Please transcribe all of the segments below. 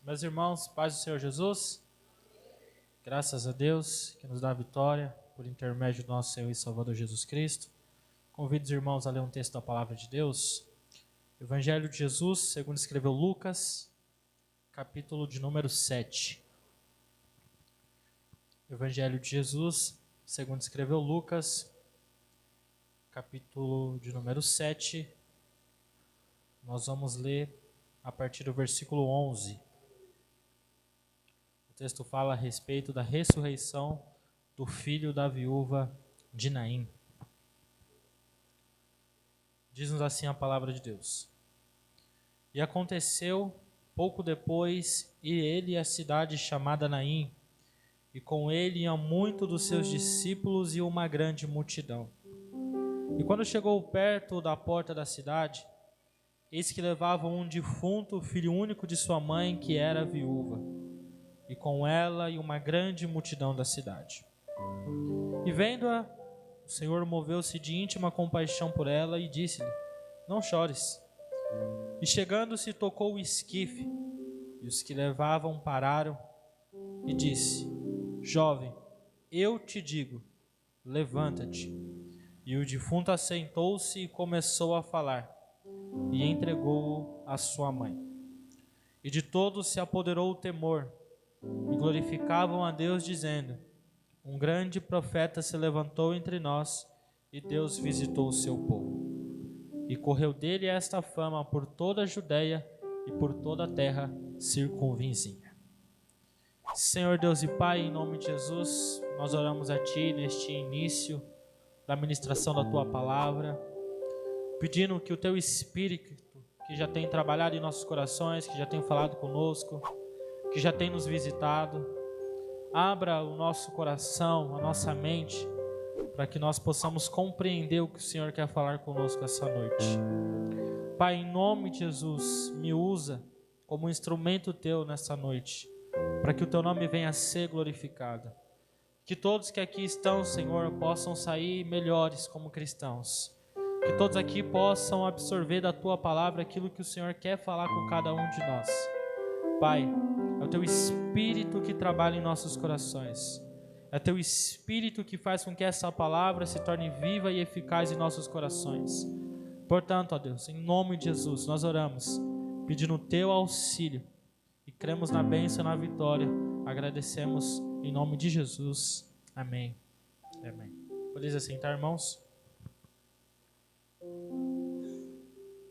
Meus irmãos, paz do Senhor Jesus, graças a Deus que nos dá a vitória por intermédio do nosso Senhor e Salvador Jesus Cristo. Convido os irmãos a ler um texto da Palavra de Deus. Evangelho de Jesus, segundo escreveu Lucas, capítulo de número 7. Evangelho de Jesus, segundo escreveu Lucas, capítulo de número 7. Nós vamos ler a partir do versículo 11. O texto fala a respeito da ressurreição do filho da viúva de Naim. Diz-nos assim a palavra de Deus. E aconteceu pouco depois, ir ele à cidade chamada Naim, e com ele iam muitos dos seus discípulos e uma grande multidão. E quando chegou perto da porta da cidade, eis que levavam um defunto, filho único de sua mãe, que era viúva, e com ela e uma grande multidão da cidade. E vendo-a, o Senhor moveu-se de íntima compaixão por ela e disse-lhe: não chores. E chegando-se, tocou o esquife, e os que levavam pararam, e disse: jovem, eu te digo, levanta-te. E o defunto assentou-se e começou a falar, e entregou-o à sua mãe. E de todos se apoderou o temor, e glorificavam a Deus, dizendo: um grande profeta se levantou entre nós, e Deus visitou o seu povo. E correu dele esta fama por toda a Judeia e por toda a terra circunvizinha. Senhor Deus e Pai, em nome de Jesus, nós oramos a Ti neste início da ministração da Tua palavra, pedindo que o Teu Espírito, que já tem trabalhado em nossos corações, que já tem falado conosco, que já tem nos visitado, abra o nosso coração, a nossa mente, para que nós possamos compreender o que o Senhor quer falar conosco essa noite. Pai, em nome de Jesus, me usa como instrumento Teu nessa noite, para que o Teu nome venha a ser glorificado. Que todos que aqui estão, Senhor, possam sair melhores como cristãos. Que todos aqui possam absorver da Tua palavra aquilo que o Senhor quer falar com cada um de nós. Pai, é o Teu Espírito que trabalha em nossos corações. É o Teu Espírito que faz com que essa palavra se torne viva e eficaz em nossos corações. Portanto, ó Deus, em nome de Jesus, nós oramos, pedindo o Teu auxílio e cremos na bênção e na vitória. Agradecemos em nome de Jesus. Amém. Amém. Podeis assentar, irmãos?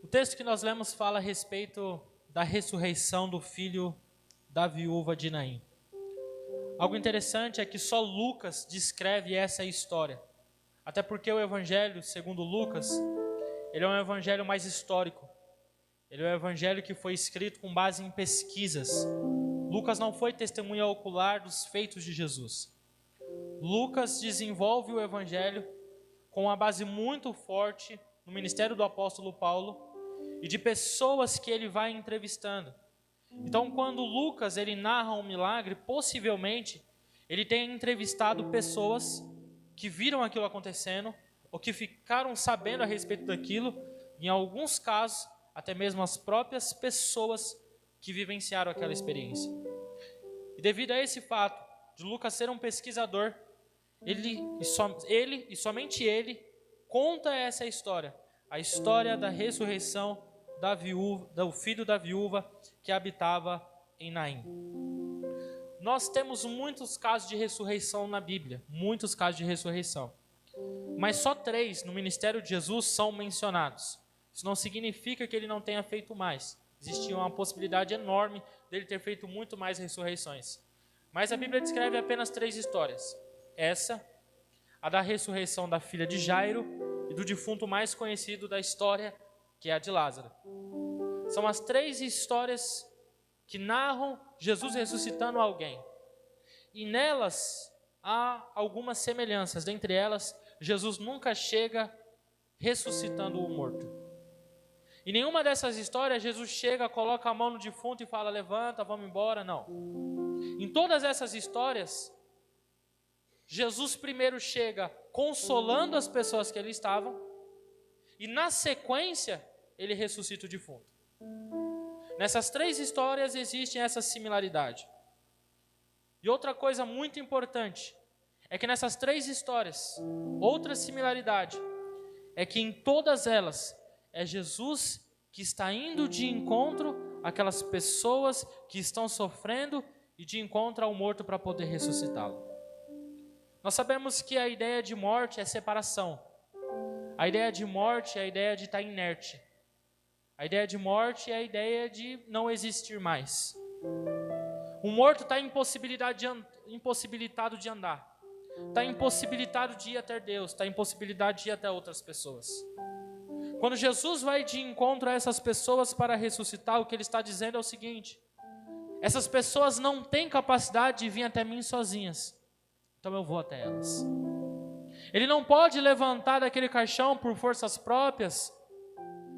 O texto que nós lemos fala a respeito da ressurreição do filho da viúva de Naim. Algo interessante é que só Lucas descreve essa história. Até porque o evangelho, segundo Lucas, ele é um evangelho mais histórico. Ele é um evangelho que foi escrito com base em pesquisas. Lucas não foi testemunha ocular dos feitos de Jesus. Lucas desenvolve o evangelho com uma base muito forte no ministério do apóstolo Paulo e de pessoas que ele vai entrevistando. Então, quando Lucas ele narra um milagre, possivelmente ele tenha entrevistado pessoas que viram aquilo acontecendo ou que ficaram sabendo a respeito daquilo, em alguns casos, até mesmo as próprias pessoas que vivenciaram aquela experiência. E devido a esse fato de Lucas ser um pesquisador, ele e somente ele conta essa história, a história da ressurreição da viúva, do filho da viúva que habitava em Naim. Nós temos muitos casos de ressurreição na Bíblia, muitos casos de ressurreição, mas só 3 no ministério de Jesus são mencionados. Isso não significa que ele não tenha feito mais. Existia uma possibilidade enorme dele ter feito muito mais ressurreições. Mas a Bíblia descreve apenas 3 histórias. Essa, a da ressurreição da filha de Jairo e do defunto mais conhecido da história, que é a de Lázaro. São as 3 histórias que narram Jesus ressuscitando alguém. E nelas há algumas semelhanças. Dentre elas, Jesus nunca chega ressuscitando o morto. Em nenhuma dessas histórias, Jesus chega, coloca a mão no defunto e fala: levanta, vamos embora. Não. Em todas essas histórias, Jesus primeiro chega consolando as pessoas que ali estavam, e na sequência, ele ressuscita o defunto. Nessas 3 histórias existe essa similaridade. E outra coisa muito importante é que nessas 3 histórias, outra similaridade é que em todas elas é Jesus que está indo de encontro àquelas pessoas que estão sofrendo e de encontro ao morto para poder ressuscitá-lo. Nós sabemos que a ideia de morte é separação. A ideia de morte é a ideia de estar inerte. A ideia de morte é a ideia de não existir mais. O morto está impossibilitado de andar. Está impossibilitado de ir até Deus. Está impossibilitado de ir até outras pessoas. Quando Jesus vai de encontro a essas pessoas para ressuscitar, o que ele está dizendo é o seguinte: essas pessoas não têm capacidade de vir até mim sozinhas. Então eu vou até elas. Ele não pode levantar daquele caixão por forças próprias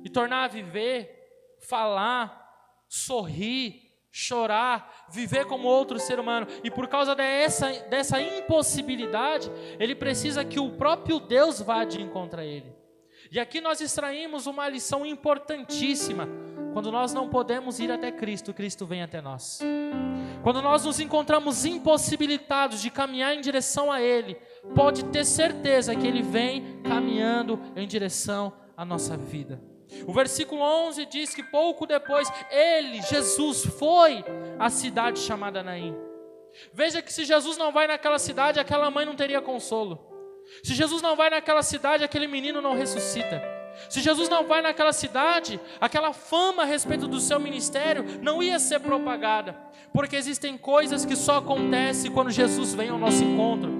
e tornar a viver, falar, sorrir, chorar, viver como outro ser humano. E por causa dessa impossibilidade, ele precisa que o próprio Deus vá de encontro a ele. E aqui nós extraímos uma lição importantíssima. Quando nós não podemos ir até Cristo, Cristo vem até nós. Quando nós nos encontramos impossibilitados de caminhar em direção a Ele, pode ter certeza que Ele vem caminhando em direção à nossa vida. O versículo 11 diz que pouco depois, Ele, Jesus, foi à cidade chamada Naim. Veja que se Jesus não vai naquela cidade, aquela mãe não teria consolo. Se Jesus não vai naquela cidade, aquele menino não ressuscita. Se Jesus não vai naquela cidade, aquela fama a respeito do seu ministério não ia ser propagada. Porque existem coisas que só acontecem quando Jesus vem ao nosso encontro.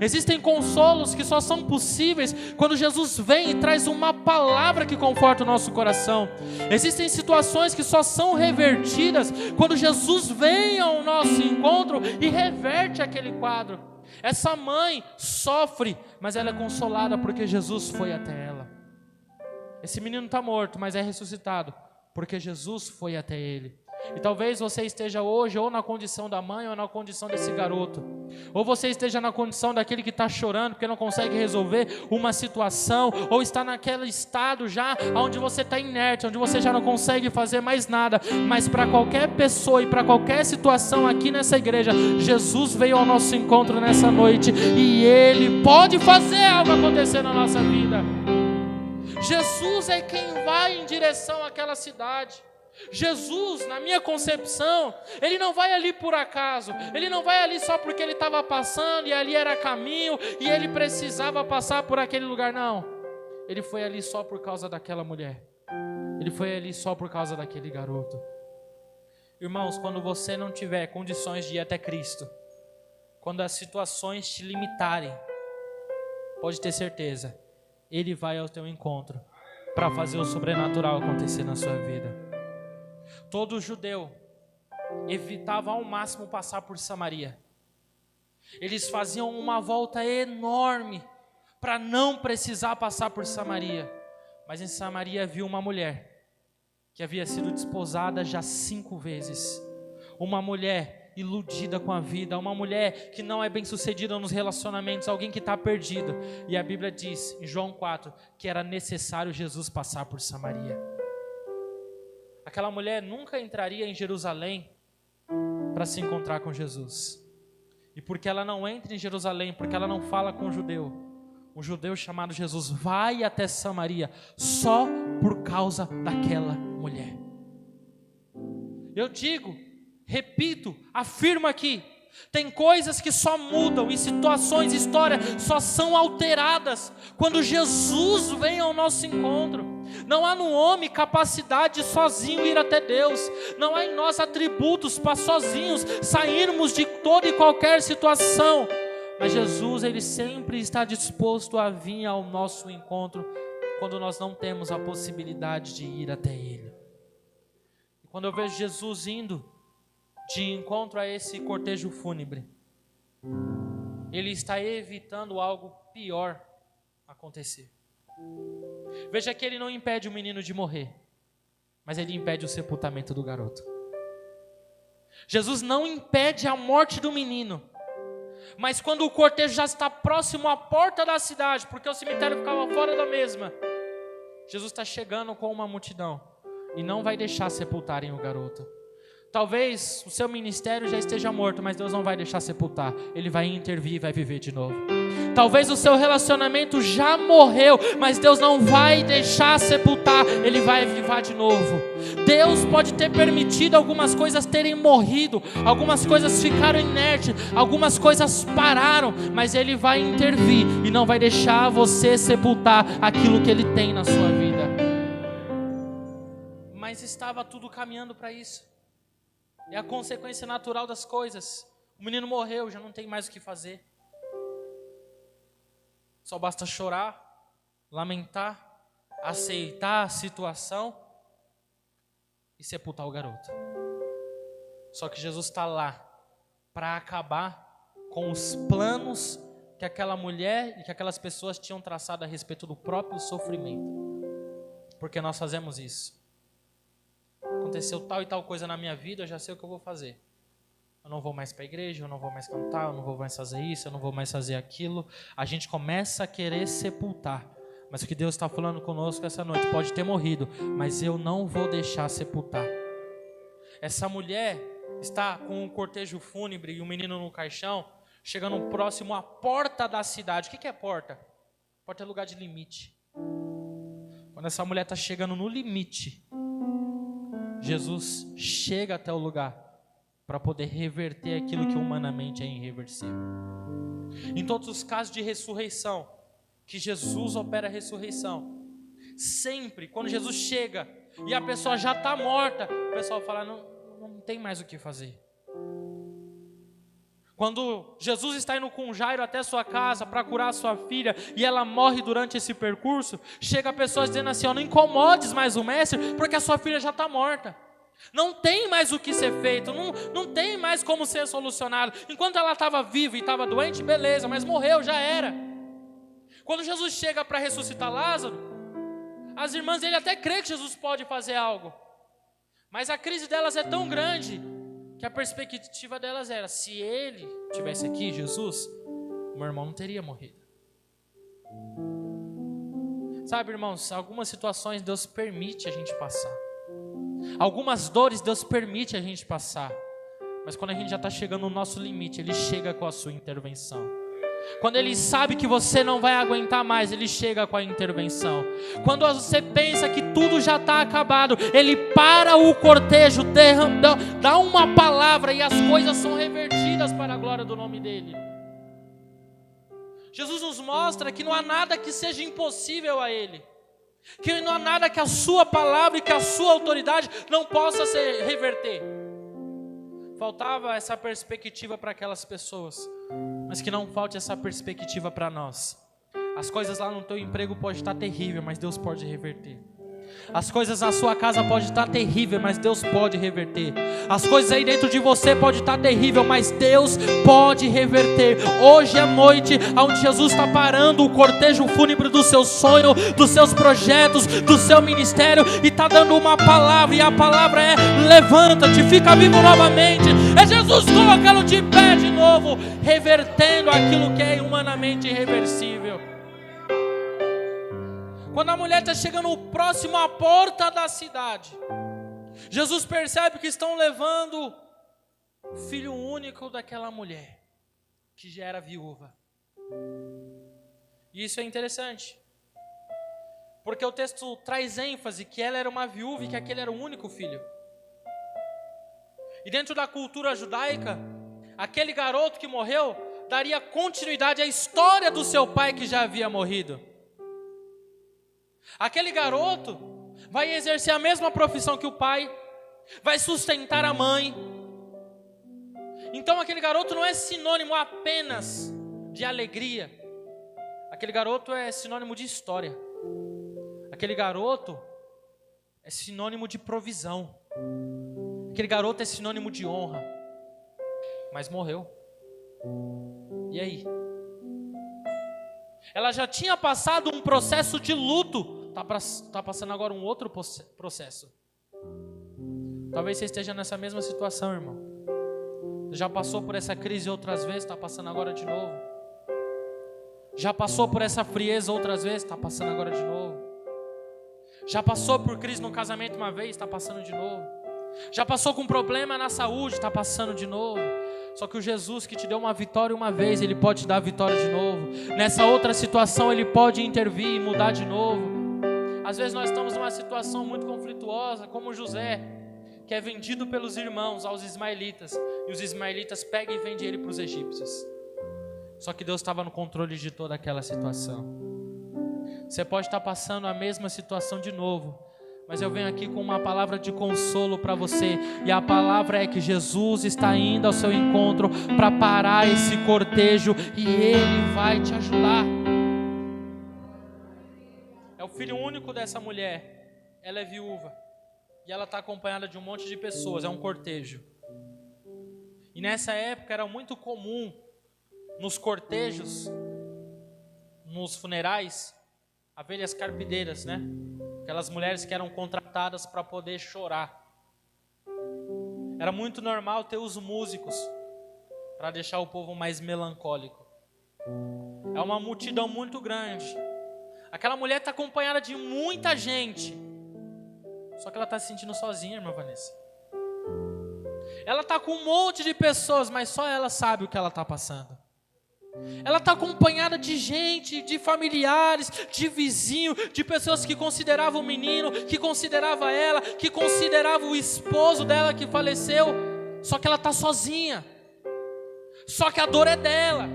Existem consolos que só são possíveis quando Jesus vem e traz uma palavra que conforta o nosso coração. Existem situações que só são revertidas quando Jesus vem ao nosso encontro e reverte aquele quadro. Essa mãe sofre, mas ela é consolada porque Jesus foi até ela. Esse menino está morto, mas é ressuscitado porque Jesus foi até ele. E talvez você esteja hoje ou na condição da mãe ou na condição desse garoto. Ou você esteja na condição daquele que está chorando porque não consegue resolver uma situação. Ou está naquele estado já onde você está inerte, onde você já não consegue fazer mais nada. Mas para qualquer pessoa e para qualquer situação aqui nessa igreja, Jesus veio ao nosso encontro nessa noite. E Ele pode fazer algo acontecer na nossa vida. Jesus é quem vai em direção àquela cidade. Jesus, na minha concepção, Ele não vai ali por acaso. Ele não vai ali só porque Ele estava passando e ali era caminho e Ele precisava passar por aquele lugar, não. Ele foi ali só por causa daquela mulher. Ele foi ali só por causa daquele garoto. Irmãos, quando você não tiver condições de ir até Cristo, quando as situações te limitarem, pode ter certeza, Ele vai ao teu encontro para fazer o sobrenatural acontecer na sua vida. Todo judeu evitava ao máximo passar por Samaria. Eles faziam uma volta enorme para não precisar passar por Samaria. Mas em Samaria havia uma mulher que havia sido desposada já 5 vezes. Uma mulher iludida com a vida, uma mulher que não é bem sucedida nos relacionamentos, alguém que está perdido. E a Bíblia diz em João 4 que era necessário Jesus passar por Samaria. Aquela mulher nunca entraria em Jerusalém para se encontrar com Jesus. E porque ela não entra em Jerusalém, porque ela não fala com um judeu chamado Jesus vai até Samaria só por causa daquela mulher. Eu digo, repito, afirmo aqui, tem coisas que só mudam e situações, histórias só são alteradas quando Jesus vem ao nosso encontro. Não há no homem capacidade de sozinho ir até Deus. Não há em nós atributos para sozinhos sairmos de toda e qualquer situação. Mas Jesus, Ele sempre está disposto a vir ao nosso encontro quando nós não temos a possibilidade de ir até Ele. E quando eu vejo Jesus indo de encontro a esse cortejo fúnebre, Ele está evitando algo pior acontecer. Veja que Ele não impede o menino de morrer, mas Ele impede o sepultamento do garoto. Jesus não impede a morte do menino, mas quando o cortejo já está próximo à porta da cidade, porque o cemitério ficava fora da mesma, Jesus está chegando com uma multidão, e não vai deixar sepultarem o garoto. Talvez o seu ministério já esteja morto, mas Deus não vai deixar sepultar. Ele vai intervir e vai viver de novo. Talvez o seu relacionamento já morreu, mas Deus não vai deixar sepultar. Ele vai avivar de novo. Deus pode ter permitido algumas coisas terem morrido, algumas coisas ficaram inertes, algumas coisas pararam, mas Ele vai intervir e não vai deixar você sepultar aquilo que Ele tem na sua vida. Mas estava tudo caminhando para isso. É a consequência natural das coisas. O menino morreu, já não tem mais o que fazer. Só basta chorar, lamentar, aceitar a situação e sepultar o garoto. Só que Jesus está lá para acabar com os planos que aquela mulher e que aquelas pessoas tinham traçado a respeito do próprio sofrimento. Porque nós fazemos isso. Aconteceu tal e tal coisa na minha vida, eu já sei o que eu vou fazer. Eu não vou mais para a igreja, eu não vou mais cantar, eu não vou mais fazer isso, eu não vou mais fazer aquilo. A gente começa a querer sepultar. Mas o que Deus está falando conosco essa noite, pode ter morrido, mas eu não vou deixar sepultar. Essa mulher está com um cortejo fúnebre e um menino no caixão, chegando próximo à porta da cidade. O que é porta? Porta é lugar de limite. Quando essa mulher está chegando no limite, Jesus chega até o lugar para poder reverter aquilo que humanamente é irreversível. Em todos os casos de ressurreição, que Jesus opera a ressurreição, sempre quando Jesus chega e a pessoa já está morta, o pessoal fala, não tem mais o que fazer. Quando Jesus está indo com Jairo até sua casa para curar a sua filha e ela morre durante esse percurso, chega a pessoa dizendo assim, não incomodes mais o mestre, porque a sua filha já está morta. Não tem mais o que ser feito, não tem mais como ser solucionado. Enquanto ela estava viva e estava doente, beleza, mas morreu, já era. Quando Jesus chega para ressuscitar Lázaro, as irmãs dele até creem que Jesus pode fazer algo, mas a crise delas é tão grande que a perspectiva delas era, se ele estivesse aqui, Jesus, meu irmão não teria morrido. Sabe, irmãos, algumas situações Deus permite a gente passar, algumas dores Deus permite a gente passar, mas quando a gente já está chegando no nosso limite, Ele chega com a sua intervenção. Quando Ele sabe que você não vai aguentar mais, Ele chega com a intervenção. Quando você pensa que tudo já está acabado, Ele para o cortejo, dá uma palavra e as coisas são revertidas para a glória do nome dEle. Jesus nos mostra que não há nada que seja impossível a Ele, que não há nada que a sua palavra e que a sua autoridade não possa se reverter. Faltava essa perspectiva para aquelas pessoas, mas que não falte essa perspectiva para nós. As coisas lá no teu emprego podem estar terrível, mas Deus pode reverter. As coisas na sua casa podem estar terrível, mas Deus pode reverter. As coisas aí dentro de você podem estar terrível, mas Deus pode reverter. Hoje é noite onde Jesus está parando o cortejo fúnebre do seu sonho, dos seus projetos, do seu ministério, e está dando uma palavra, e a palavra é: levanta-te, fica vivo novamente. É Jesus colocando de pé de novo, revertendo aquilo que é humanamente irreversível. Quando a mulher está chegando próximo à porta da cidade, Jesus percebe que estão levando o filho único daquela mulher, que já era viúva. E isso é interessante, porque o texto traz ênfase que ela era uma viúva e que aquele era o único filho. E dentro da cultura judaica, aquele garoto que morreu daria continuidade à história do seu pai que já havia morrido. Aquele garoto vai exercer a mesma profissão que o pai, vai sustentar a mãe. Então aquele garoto não é sinônimo apenas de alegria. Aquele garoto é sinônimo de história. Aquele garoto é sinônimo de provisão. Aquele garoto é sinônimo de honra. Mas morreu. E aí? Ela já tinha passado um processo de luto, está passando agora um outro processo. Talvez você esteja nessa mesma situação, irmão. Você já passou por essa crise outras vezes, está passando agora de novo. Já passou por essa frieza outras vezes, está passando agora de novo. Já passou por crise no casamento uma vez, está passando de novo. Já passou com problema na saúde, está passando de novo. Só que o Jesus que te deu uma vitória uma vez, Ele pode te dar a vitória de novo. Nessa outra situação Ele pode intervir e mudar de novo. Às vezes nós estamos numa situação muito conflituosa, como José, que é vendido pelos irmãos aos ismaelitas, e os ismaelitas pegam e vendem ele para os egípcios. Só que Deus estava no controle de toda aquela situação. Você pode estar passando a mesma situação de novo, mas eu venho aqui com uma palavra de consolo para você, e a palavra é que Jesus está indo ao seu encontro para parar esse cortejo, e Ele vai te ajudar. É o filho único dessa mulher, ela é viúva, e ela está acompanhada de um monte de pessoas, é um cortejo. E nessa época era muito comum, nos cortejos, nos funerais, haver as carpideiras, né? Aquelas mulheres que eram contratadas para poder chorar. Era muito normal ter os músicos para deixar o povo mais melancólico. É uma multidão muito grande. Aquela mulher está acompanhada de muita gente, só que ela está se sentindo sozinha, irmã Vanessa. Ela está com um monte de pessoas, mas só ela sabe o que ela está passando. Ela está acompanhada de gente, de familiares, de vizinho, de pessoas que consideravam o menino, que considerava ela, que considerava o esposo dela que faleceu. Só que ela está sozinha. Só que a dor é dela.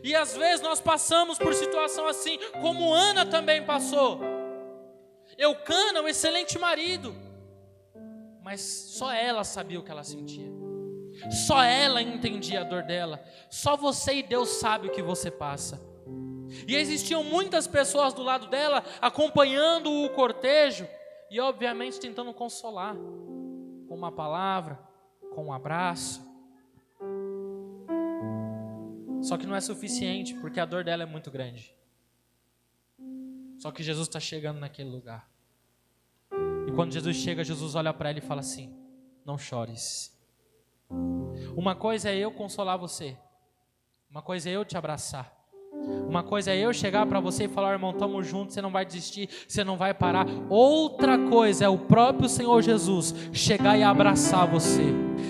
E às vezes nós passamos por situação assim, como Ana também passou. Eucana, um excelente marido, mas só ela sabia o que ela sentia. Só ela entendia a dor dela. Só você e Deus sabe o que você passa. E existiam muitas pessoas do lado dela, acompanhando o cortejo, e obviamente tentando consolar, com uma palavra, com um abraço. Só que não é suficiente, porque a dor dela é muito grande. Só que Jesus está chegando naquele lugar. E quando Jesus chega, Jesus olha para ela e fala assim: não chores. Uma coisa é eu consolar você, uma coisa é eu te abraçar, uma coisa é eu chegar para você e falar: irmão, estamos juntos, você não vai desistir, você não vai parar. Outra coisa é o próprio Senhor Jesus chegar e abraçar você,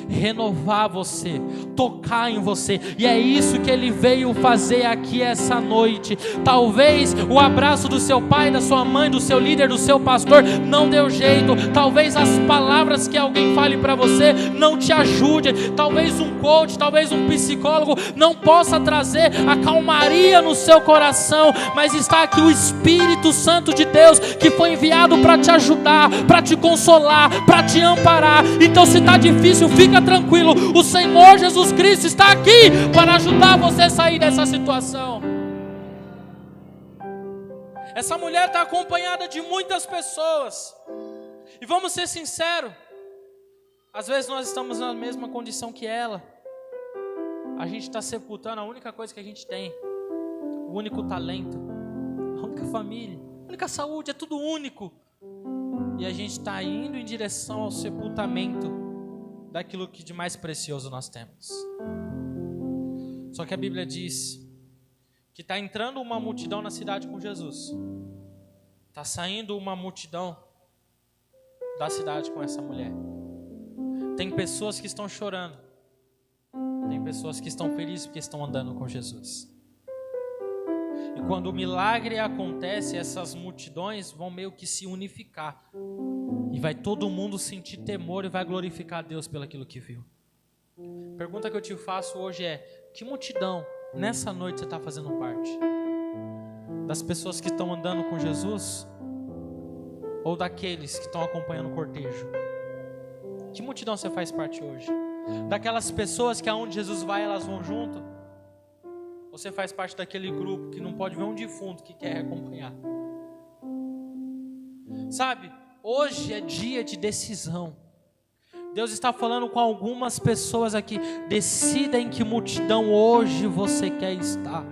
renovar você, tocar em você. E é isso que Ele veio fazer aqui essa noite. Talvez o abraço do seu pai, da sua mãe, do seu líder, do seu pastor não deu jeito. Talvez as palavras que alguém fale para você não te ajude. Talvez um coach, talvez um psicólogo não possa trazer a calmaria no seu coração. Mas está aqui o Espírito Santo de Deus, que foi enviado para te ajudar, para te consolar, para te amparar. Então, se está difícil, fica tranquilo, o Senhor Jesus Cristo está aqui para ajudar você a sair dessa situação. Essa mulher está acompanhada de muitas pessoas, e vamos ser sinceros, às vezes nós estamos na mesma condição que ela. A gente está sepultando a única coisa que a gente tem, o único talento, a única família, a única saúde, é tudo único, e a gente está indo em direção ao sepultamento daquilo que de mais precioso nós temos. Só que a Bíblia diz que está entrando uma multidão na cidade com Jesus. Está saindo uma multidão da cidade com essa mulher. Tem pessoas que estão chorando. Tem pessoas que estão felizes porque estão andando com Jesus. E quando o milagre acontece, essas multidões vão meio que se unificar. E vai todo mundo sentir temor e vai glorificar a Deus pelo aquilo que viu. A pergunta que eu te faço hoje é: que multidão nessa noite você está fazendo parte? Das pessoas que estão andando com Jesus? Ou daqueles que estão acompanhando o cortejo? Que multidão você faz parte hoje? Daquelas pessoas que aonde Jesus vai, elas vão junto? Ou você faz parte daquele grupo que não pode ver um defunto que quer acompanhar? Sabe? Hoje é dia de decisão. Deus está falando com algumas pessoas aqui. Decida em que multidão hoje você quer estar.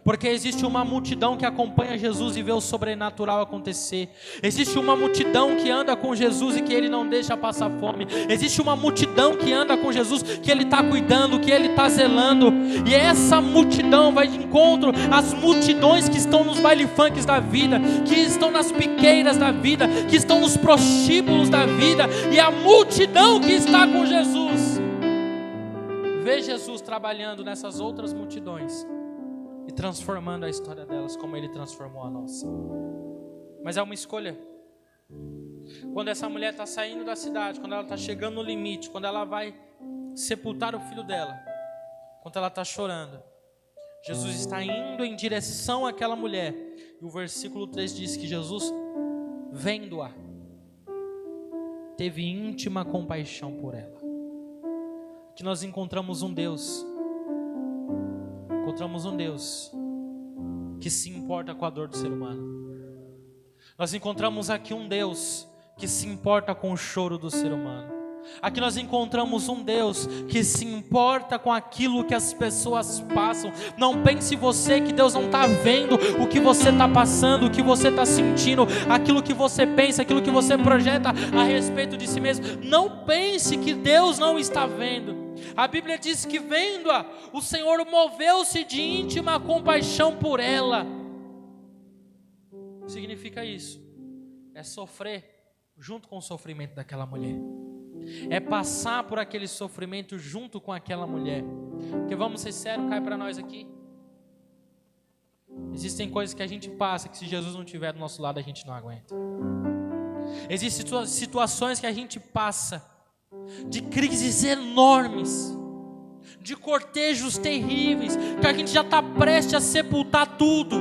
Porque existe uma multidão que acompanha Jesus e vê o sobrenatural acontecer. Existe uma multidão que anda com Jesus e que Ele não deixa passar fome. Existe uma multidão que anda com Jesus, que Ele está cuidando, que Ele está zelando. E essa multidão vai de encontro às multidões que estão nos baile funks da vida, que estão nas piqueiras da vida, que estão nos prostíbulos da vida. E a multidão que está com Jesus vê Jesus trabalhando nessas outras multidões e transformando a história delas como Ele transformou a nossa. Mas é uma escolha. Quando essa mulher está saindo da cidade, quando ela está chegando no limite, quando ela vai sepultar o filho dela, quando ela está chorando, Jesus está indo em direção àquela mulher. E o versículo 3 diz que Jesus, vendo-a, teve íntima compaixão por ela. Que nós encontramos um Deus que se importa com a dor do ser humano. Nós encontramos aqui um Deus que se importa com o choro do ser humano. Aqui nós encontramos um Deus que se importa com aquilo que as pessoas passam. Não pense você que Deus não está vendo o que você está passando, o que você está sentindo, aquilo que você pensa, aquilo que você projeta a respeito de si mesmo. Não pense que Deus não está vendo. A Bíblia diz que vendo-a, o Senhor moveu-se de íntima compaixão por ela. O que significa isso? É sofrer junto com o sofrimento daquela mulher. É passar por aquele sofrimento junto com aquela mulher. Porque vamos ser sérios, cai para nós aqui. Existem coisas que a gente passa que se Jesus não estiver do nosso lado a gente não aguenta. Existem situações que a gente passa de crises enormes, de cortejos terríveis, que a gente já está prestes a sepultar tudo.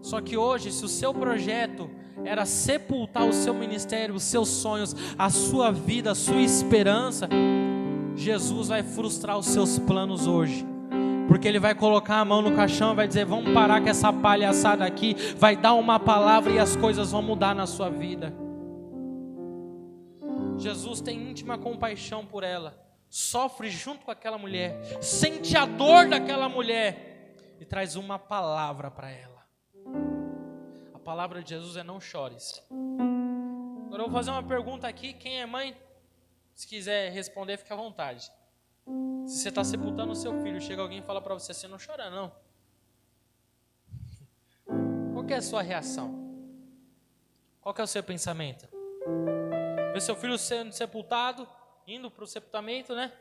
Só que hoje, se o seu projeto era sepultar o seu ministério, os seus sonhos, a sua vida, a sua esperança, Jesus vai frustrar os seus planos hoje. Porque Ele vai colocar a mão no caixão e vai dizer: vamos parar com essa palhaçada aqui, vai dar uma palavra e as coisas vão mudar na sua vida. Jesus tem íntima compaixão por ela, sofre junto com aquela mulher, sente a dor daquela mulher e traz uma palavra para ela. A palavra de Jesus é: não chores. Agora eu vou fazer uma pergunta aqui, quem é mãe, se quiser responder, fique à vontade. Se você está sepultando o seu filho, chega alguém e fala para você: você não chora não. Qual que é a sua reação? Qual que é o seu pensamento? Vê seu filho sendo sepultado, indo para o sepultamento, né?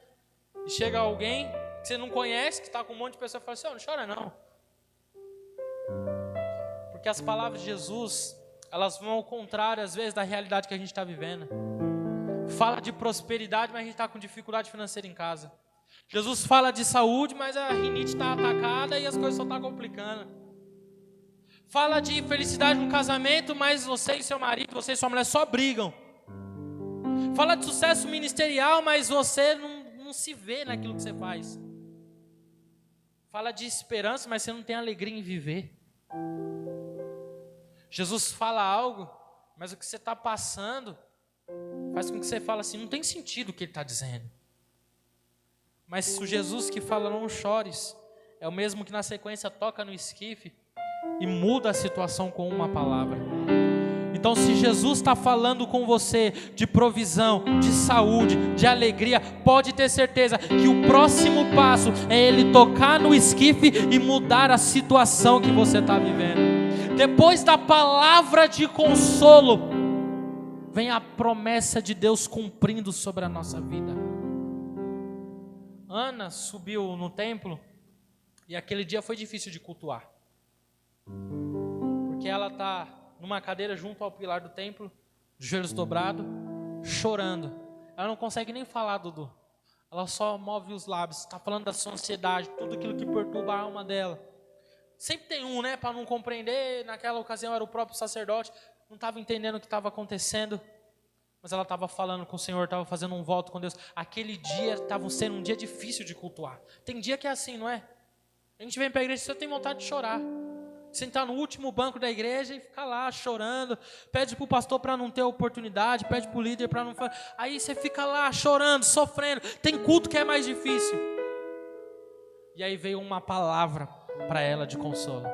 E chega alguém que você não conhece, que está com um monte de pessoas e fala assim: não chora não. Porque as palavras de Jesus, elas vão ao contrário às vezes da realidade que a gente está vivendo. Fala de prosperidade, mas a gente está com dificuldade financeira em casa. Jesus fala de saúde, mas a rinite está atacada e as coisas só estão complicando. Fala de felicidade no casamento, mas você e seu marido, você e sua mulher só brigam. Fala de sucesso ministerial, mas você não se vê naquilo que você faz. Fala de esperança, mas você não tem alegria em viver. Jesus fala algo, mas o que você está passando faz com que você fale assim: não tem sentido o que Ele está dizendo. Mas o Jesus que fala não chores é o mesmo que na sequência toca no esquife e muda a situação com uma palavra. Então, se Jesus está falando com você de provisão, de saúde, de alegria, pode ter certeza que o próximo passo é Ele tocar no esquife e mudar a situação que você está vivendo. Depois da palavra de consolo, vem a promessa de Deus cumprindo sobre a nossa vida. Ana subiu no templo e aquele dia foi difícil de cultuar. Porque ela está numa cadeira junto ao pilar do templo, de joelhos dobrados, chorando. Ela não consegue nem falar, Dudu. Ela só move os lábios. Está falando da sua ansiedade, tudo aquilo que perturba a alma dela. Sempre tem um, né, para não compreender. Naquela ocasião era o próprio sacerdote. Não estava entendendo o que estava acontecendo. Mas ela estava falando com o Senhor, estava fazendo um voto com Deus. Aquele dia estava sendo um dia difícil de cultuar. Tem dia que é assim, não é? A gente vem para a igreja e você tem vontade de chorar. Sentar no último banco da igreja e ficar lá chorando. Pede para o pastor para não ter oportunidade. Pede para o líder para não fazer. Aí você fica lá chorando, sofrendo. Tem culto que é mais difícil. E aí veio uma palavra para ela de consolo.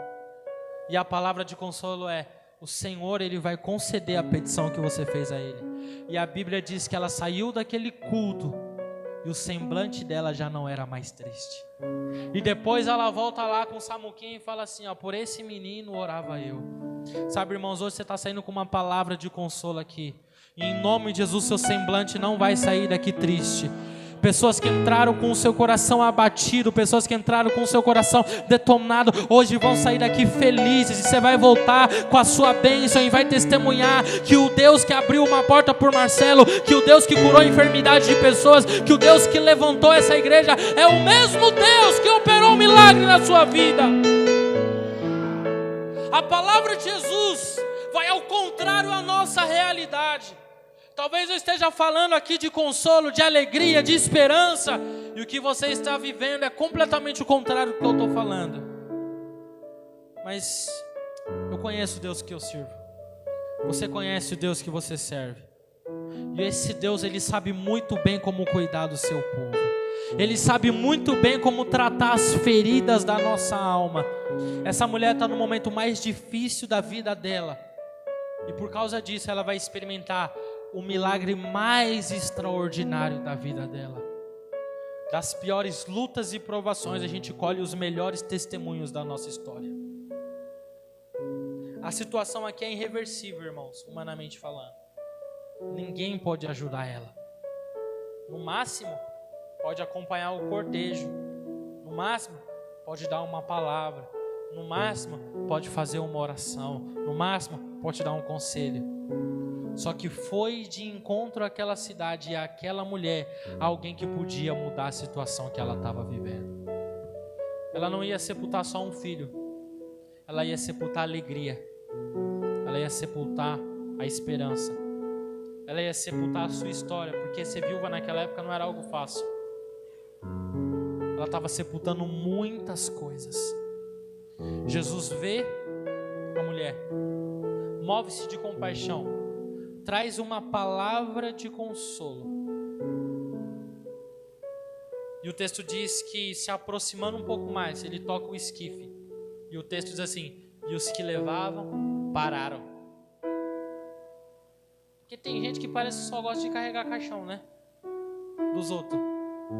E a palavra de consolo é: o Senhor, Ele vai conceder a petição que você fez a Ele. E a Bíblia diz que ela saiu daquele culto e o semblante dela já não era mais triste. E depois ela volta lá com o Samuquinho e fala assim: ó, por esse menino orava eu. Sabe, irmãos, hoje você está saindo com uma palavra de consolo aqui. E em nome de Jesus, seu semblante não vai sair daqui triste. Pessoas que entraram com o seu coração abatido, pessoas que entraram com o seu coração detonado, hoje vão sair daqui felizes. E você vai voltar com a sua bênção e vai testemunhar que o Deus que abriu uma porta por Marcelo, que o Deus que curou a enfermidade de pessoas, que o Deus que levantou essa igreja é o mesmo Deus que operou um milagre na sua vida. A palavra de Jesus vai ao contrário à nossa realidade. Talvez eu esteja falando aqui de consolo, de alegria, de esperança, e o que você está vivendo é completamente o contrário do que eu estou falando. Mas eu conheço o Deus que eu sirvo. Você conhece o Deus que você serve. E esse Deus, Ele sabe muito bem como cuidar do seu povo. Ele sabe muito bem como tratar as feridas da nossa alma. Essa mulher está no momento mais difícil da vida dela. E por causa disso ela vai experimentar o milagre mais extraordinário da vida dela. Das piores lutas e provações a gente colhe os melhores testemunhos da nossa história. A situação aqui é irreversível, irmãos, humanamente falando. Ninguém pode ajudar ela. No máximo, pode acompanhar o cortejo. No máximo, pode dar uma palavra. No máximo, pode fazer uma oração. No máximo, pode dar um conselho. Só que foi de encontro àquela cidade e àquela mulher alguém que podia mudar a situação que ela estava vivendo. Ela não ia sepultar só um filho. Ela ia sepultar a alegria. Ela ia sepultar a esperança. Ela ia sepultar a sua história, porque ser viúva naquela época não era algo fácil. Ela estava sepultando muitas coisas. Jesus vê a mulher, move-se de compaixão, traz uma palavra de consolo. E o texto diz que, se aproximando um pouco mais, ele toca o esquife. E o texto diz assim: e os que levavam pararam. Porque tem gente que parece que só gosta de carregar caixão, né? Dos outros.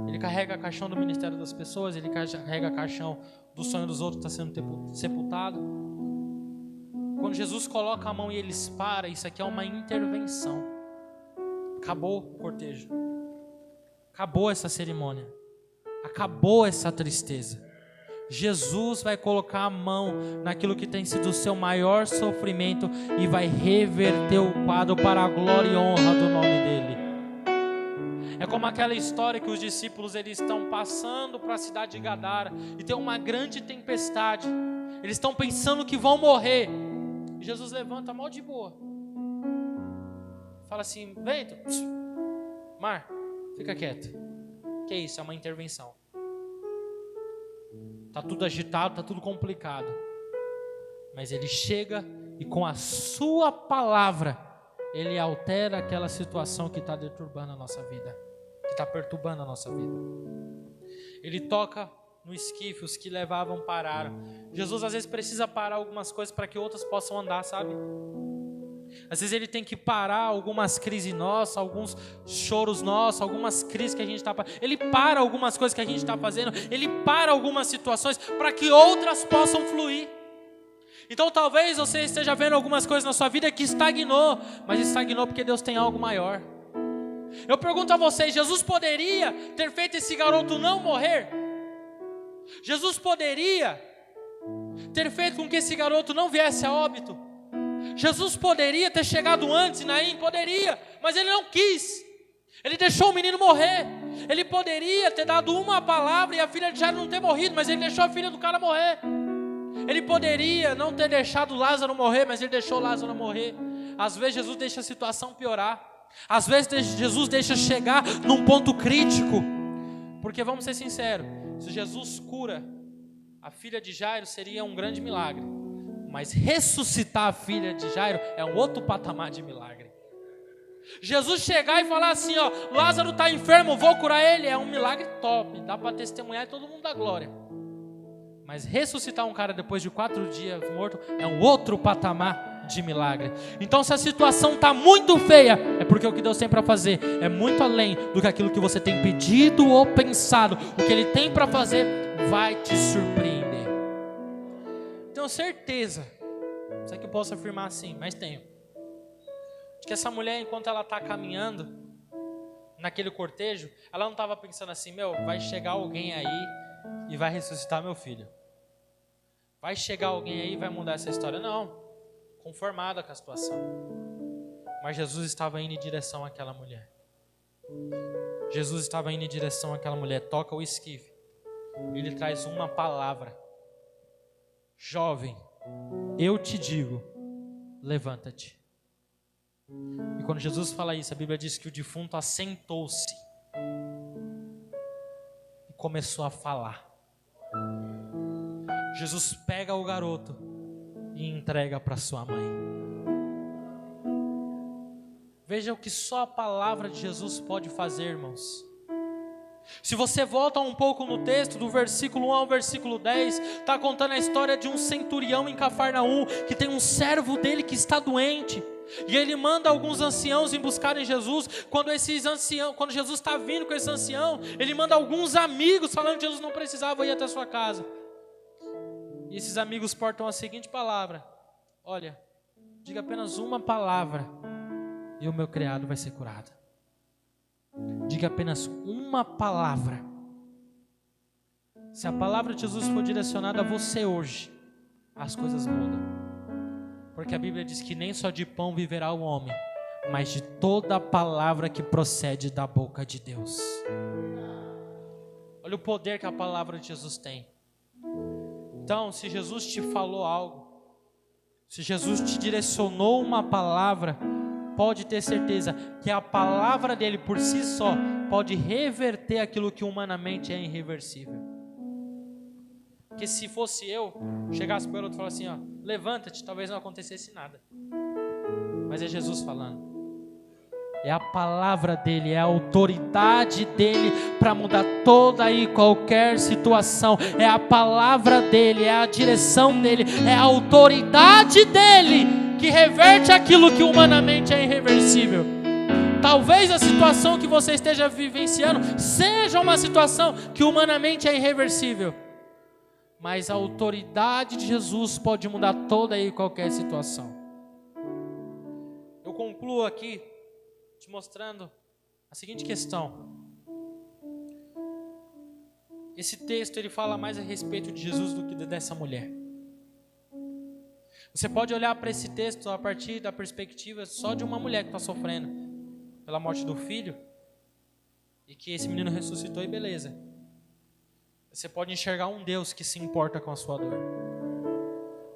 Ele carrega caixão do ministério das pessoas, ele carrega caixão do sonho dos outros que está sendo sepultado. Quando Jesus coloca a mão e eles param, isso aqui é uma intervenção. Acabou o cortejo. Acabou essa cerimônia. Acabou essa tristeza. Jesus vai colocar a mão naquilo que tem sido o seu maior sofrimento e vai reverter o quadro para a glória e honra do nome dele. É como aquela história que os discípulos eles estão passando para a cidade de Gadara e tem uma grande tempestade. Eles estão pensando que vão morrer. E Jesus levanta mal de boa. Fala assim: vento, mar, fica quieto. Que isso? É uma intervenção. Está tudo agitado, está tudo complicado. Mas ele chega e com a sua palavra, ele altera aquela situação que está deturbando a nossa vida, que está perturbando a nossa vida. Ele toca no esquife, os que levavam pararam. Jesus às vezes precisa parar algumas coisas para que outras possam andar, sabe? Às vezes ele tem que parar algumas crises nossas, alguns choros nossos, algumas crises que a gente está fazendo. Ele para algumas coisas que a gente está fazendo, ele para algumas situações para que outras possam fluir. Então talvez você esteja vendo algumas coisas na sua vida que estagnou, mas estagnou porque Deus tem algo maior. Eu pergunto a vocês: Jesus poderia ter feito esse garoto não morrer? Jesus poderia ter feito com que esse garoto não viesse a óbito? Jesus poderia ter chegado antes em Naim? Poderia, mas ele não quis. Ele deixou o menino morrer. Ele poderia ter dado uma palavra e a filha de Jairo não ter morrido, mas ele deixou a filha do cara morrer. Ele poderia não ter deixado Lázaro morrer, mas ele deixou Lázaro morrer. Às vezes Jesus deixa a situação piorar. Às vezes Jesus deixa chegar num ponto crítico. Porque vamos ser sinceros, se Jesus cura a filha de Jairo seria um grande milagre. Mas ressuscitar a filha de Jairo é um outro patamar de milagre. Jesus chegar e falar assim: ó, Lázaro está enfermo, vou curar ele, é um milagre top. Dá para testemunhar e todo mundo dá glória. Mas ressuscitar um cara depois de 4 dias morto é um outro patamar de milagre. Então, se a situação está muito feia, é porque o que Deus tem para fazer é muito além do que aquilo que você tem pedido ou pensado. O que Ele tem para fazer vai te surpreender. Tenho certeza, não sei que eu posso afirmar assim, mas tenho, de que essa mulher, enquanto ela está caminhando naquele cortejo, ela não estava pensando assim: vai chegar alguém aí e vai ressuscitar meu filho. Vai chegar alguém aí e vai mudar essa história. Não, conformada com a situação. Mas Jesus estava indo em direção àquela mulher. Jesus estava indo em direção àquela mulher. Toca o esquife. Ele traz uma palavra: jovem, eu te digo, levanta-te. E quando Jesus fala isso, a Bíblia diz que o defunto assentou-se e começou a falar. Jesus pega o garoto e entrega para sua mãe. Veja o que só a palavra de Jesus pode fazer, irmãos. Se você volta um pouco no texto, do versículo 1 ao versículo 10, está contando a história de um centurião em Cafarnaum, que tem um servo dele que está doente. E ele manda alguns anciãos em buscarem Jesus. Quando Jesus está vindo com esse ancião, ele manda alguns amigos falando que Jesus não precisava ir até a sua casa. E esses amigos portam a seguinte palavra: olha, diga apenas uma palavra e o meu criado vai ser curado. Diga apenas uma palavra. Se a palavra de Jesus for direcionada a você hoje, as coisas mudam. Porque a Bíblia diz que nem só de pão viverá o homem, mas de toda a palavra que procede da boca de Deus. Olha o poder que a palavra de Jesus tem. Então, se Jesus te falou algo, se Jesus te direcionou uma palavra, pode ter certeza que a palavra dele por si só pode reverter aquilo que humanamente é irreversível. Porque se fosse eu, chegasse para o outro e falasse assim, levanta-te, talvez não acontecesse nada. Mas é Jesus falando. É a palavra dele, é a autoridade dele para mudar toda e qualquer situação. É a palavra dele, é a direção dele, é a autoridade dele que reverte aquilo que humanamente é irreversível. Talvez a situação que você esteja vivenciando seja uma situação que humanamente é irreversível, mas a autoridade de Jesus pode mudar toda e qualquer situação. Eu concluo aqui te mostrando a seguinte questão. Esse texto ele fala mais a respeito de Jesus do que dessa mulher. Você pode olhar para esse texto a partir da perspectiva só de uma mulher que está sofrendo pela morte do filho e que esse menino ressuscitou e beleza. Você pode enxergar um Deus que se importa com a sua dor,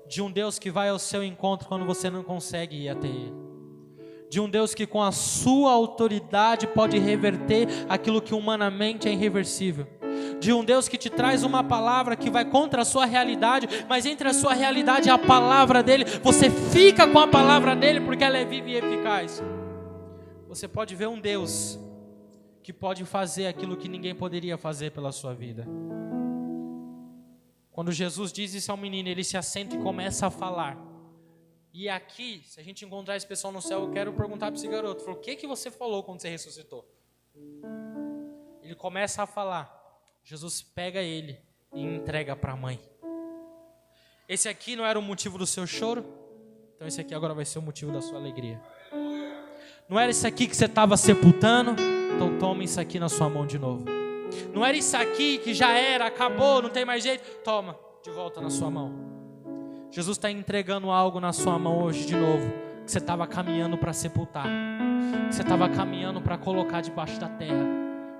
de um Deus que vai ao seu encontro quando você não consegue ir até Ele, de um Deus que com a sua autoridade pode reverter aquilo que humanamente é irreversível, de um Deus que te traz uma palavra que vai contra a sua realidade, mas entre a sua realidade e a palavra dele, você fica com a palavra dele porque ela é viva e eficaz. Você pode ver um Deus que pode fazer aquilo que ninguém poderia fazer pela sua vida. Quando Jesus diz isso ao menino, ele se assenta e começa a falar. E aqui, se a gente encontrar esse pessoal no céu, eu quero perguntar para esse garoto, o que você falou quando você ressuscitou? Ele começa a falar. Jesus pega ele e entrega para a mãe. Esse aqui não era o motivo do seu choro? Então esse aqui agora vai ser o motivo da sua alegria. Não era isso aqui que você estava sepultando? Então toma isso aqui na sua mão de novo. Não era isso aqui que já era, acabou, não tem mais jeito? Toma, de volta na sua mão. Jesus está entregando algo na sua mão hoje de novo, que você estava caminhando para sepultar, que você estava caminhando para colocar debaixo da terra,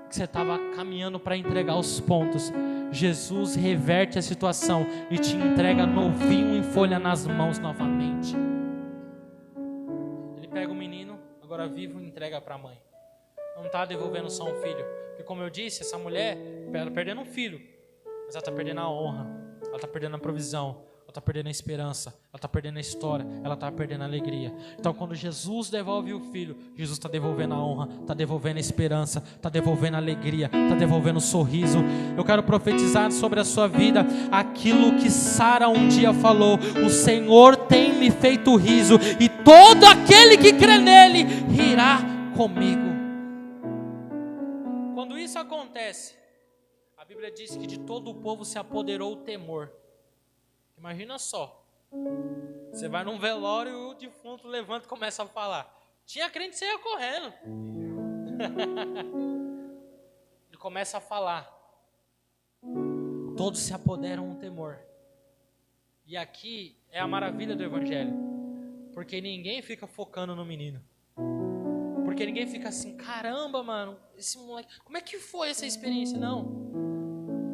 que você estava caminhando para entregar os pontos. Jesus reverte a situação e te entrega novinho em folha nas mãos novamente. Ele pega o menino, agora vivo, e entrega para a mãe. Não está devolvendo só um filho, porque como eu disse, essa mulher está perdendo um filho, mas ela está perdendo a honra, ela está perdendo a provisão, ela está perdendo a esperança, ela está perdendo a história, ela está perdendo a alegria. Então quando Jesus devolve o filho, Jesus está devolvendo a honra, está devolvendo a esperança, está devolvendo a alegria, está devolvendo o sorriso. Eu quero profetizar sobre a sua vida aquilo que Sara um dia falou: o Senhor tem me feito riso, e todo aquele que crê nele rirá comigo. Quando isso acontece, a Bíblia diz que de todo o povo se apoderou o temor. Imagina só, você vai num velório e o defunto levanta e começa a falar. Tinha crente que você ia correndo. Ele começa a falar. Todos se apoderam do temor. E aqui é a maravilha do Evangelho, porque ninguém fica focando no menino. Porque ninguém fica assim: caramba, mano, esse moleque, como é que foi essa experiência? Não.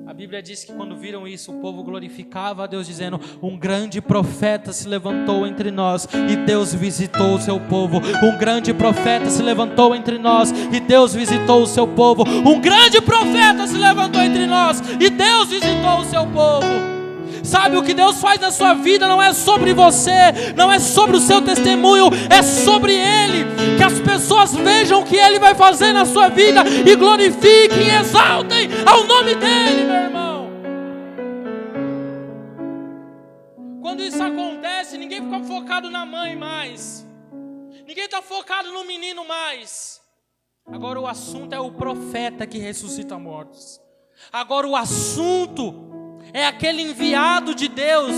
A Bíblia diz que quando viram isso, o povo glorificava a Deus, dizendo: um grande profeta se levantou entre nós e Deus visitou o seu povo. Um grande profeta se levantou entre nós e Deus visitou o seu povo. Um grande profeta se levantou entre nós e Deus visitou o seu povo. Sabe, o que Deus faz na sua vida não é sobre você, não é sobre o seu testemunho, é sobre Ele. Que as pessoas vejam o que Ele vai fazer na sua vida e glorifiquem e exaltem ao nome dEle, meu irmão. Quando isso acontece, ninguém fica focado na mãe mais, ninguém está focado no menino mais. Agora o assunto é o profeta que ressuscita mortos. Agora o assunto é aquele enviado de Deus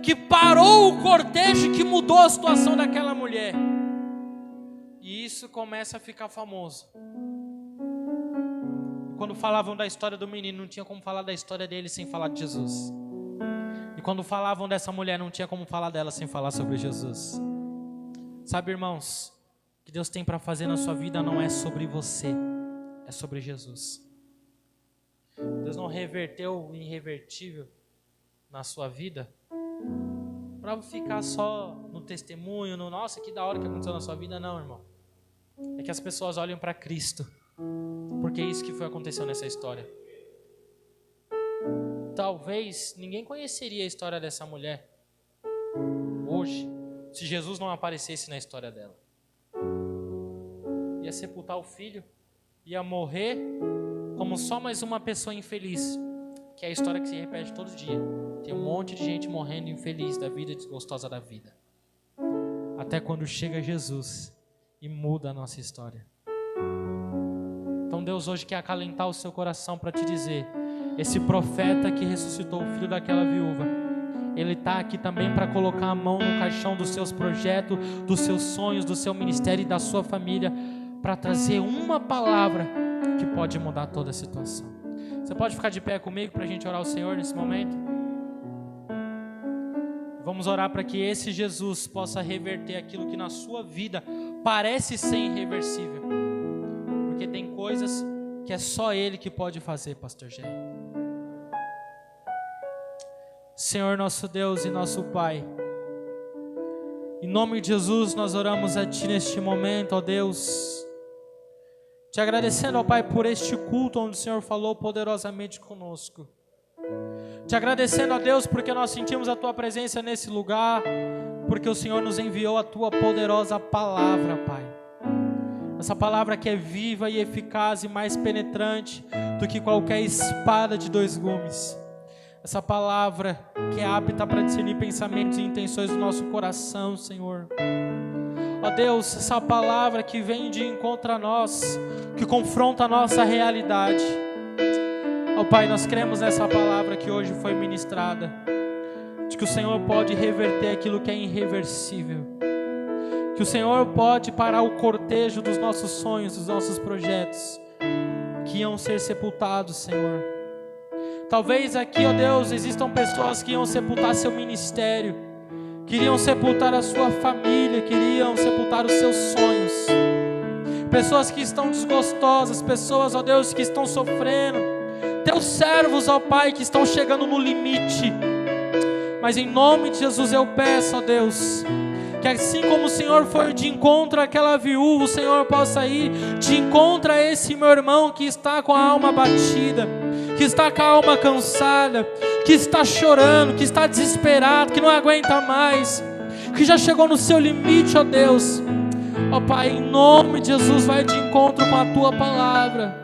que parou o cortejo e que mudou a situação daquela mulher. E isso começa a ficar famoso. Quando falavam da história do menino, não tinha como falar da história dele sem falar de Jesus. E quando falavam dessa mulher, não tinha como falar dela sem falar sobre Jesus. Sabe, irmãos, o que Deus tem para fazer na sua vida não é sobre você, é sobre Jesus. Deus não reverteu o irrevertível na sua vida para ficar só no testemunho, no nossa, que da hora que aconteceu na sua vida. Não, irmão. É que as pessoas olhem para Cristo, porque é isso que foi acontecendo nessa história. Talvez ninguém conheceria a história dessa mulher hoje se Jesus não aparecesse na história dela. Ia sepultar o filho, ia morrer como só mais uma pessoa infeliz, que é a história que se repete todo dia. Tem um monte de gente morrendo infeliz da vida, desgostosa da vida. Até quando chega Jesus e muda a nossa história. Então Deus hoje quer acalentar o seu coração para te dizer: esse profeta que ressuscitou o filho daquela viúva, ele está aqui também para colocar a mão no caixão dos seus projetos, dos seus sonhos, do seu ministério e da sua família, para trazer uma palavra que pode mudar toda a situação. Você pode ficar de pé comigo para a gente orar ao Senhor nesse momento? Vamos orar para que esse Jesus possa reverter aquilo que na sua vida parece ser irreversível. Porque tem coisas que é só Ele que pode fazer, pastor Gê. Senhor nosso Deus e nosso Pai, em nome de Jesus nós oramos a Ti neste momento, ó Deus, te agradecendo, ó Pai, por este culto onde o Senhor falou poderosamente conosco. Te agradecendo, ó Deus, porque nós sentimos a Tua presença nesse lugar, porque o Senhor nos enviou a Tua poderosa palavra, Pai. Essa palavra que é viva e eficaz e mais penetrante do que qualquer espada de 2 gumes. Essa palavra que é apta para discernir pensamentos e intenções do nosso coração, Senhor. Ó Deus, essa palavra que vem de encontro a nós, que confronta a nossa realidade. Ó Pai, nós cremos nessa palavra que hoje foi ministrada, de que o Senhor pode reverter aquilo que é irreversível, que o Senhor pode parar o cortejo dos nossos sonhos, dos nossos projetos, que iam ser sepultados, Senhor. Talvez aqui, ó Deus, existam pessoas que iam sepultar seu ministério, queriam sepultar a sua família, queriam sepultar os seus sonhos. Pessoas que estão desgostosas, pessoas, ó Deus, que estão sofrendo. Teus servos, ó Pai, que estão chegando no limite. Mas em nome de Jesus eu peço, ó Deus, que assim como o Senhor foi de encontro àquela viúva, o Senhor possa ir de encontro a esse meu irmão que está com a alma batida, que está com a alma cansada, que está chorando, que está desesperado, que não aguenta mais, que já chegou no seu limite, ó Deus. Ó Pai, em nome de Jesus, vai de encontro com a Tua palavra,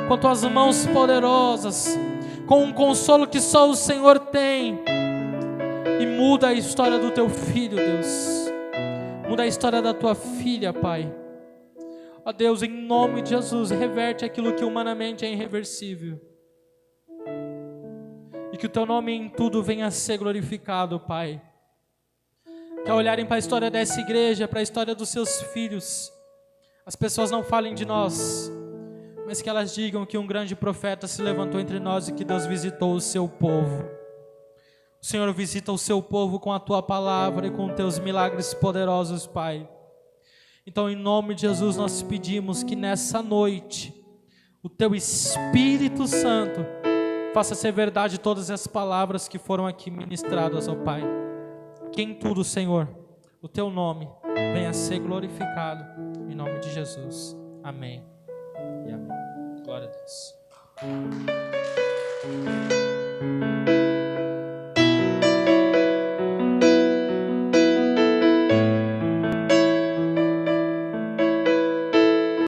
com Tuas mãos poderosas, com um consolo que só o Senhor tem, e muda a história do Teu filho, Deus. Muda a história da Tua filha, Pai. Ó Deus, em nome de Jesus, reverte aquilo que humanamente é irreversível, e que o Teu nome em tudo venha a ser glorificado, Pai. Que ao olharem para a história dessa igreja, para a história dos Seus filhos, as pessoas não falem de nós, mas que elas digam que um grande profeta se levantou entre nós e que Deus visitou o Seu povo. O Senhor visita o Seu povo com a Tua palavra e com Teus milagres poderosos, Pai. Então, em nome de Jesus, nós pedimos que nessa noite o Teu Espírito Santo faça ser verdade todas as palavras que foram aqui ministradas, ó Pai. Que em tudo, Senhor, o Teu nome venha a ser glorificado, em nome de Jesus. Amém e amém. Glória a Deus.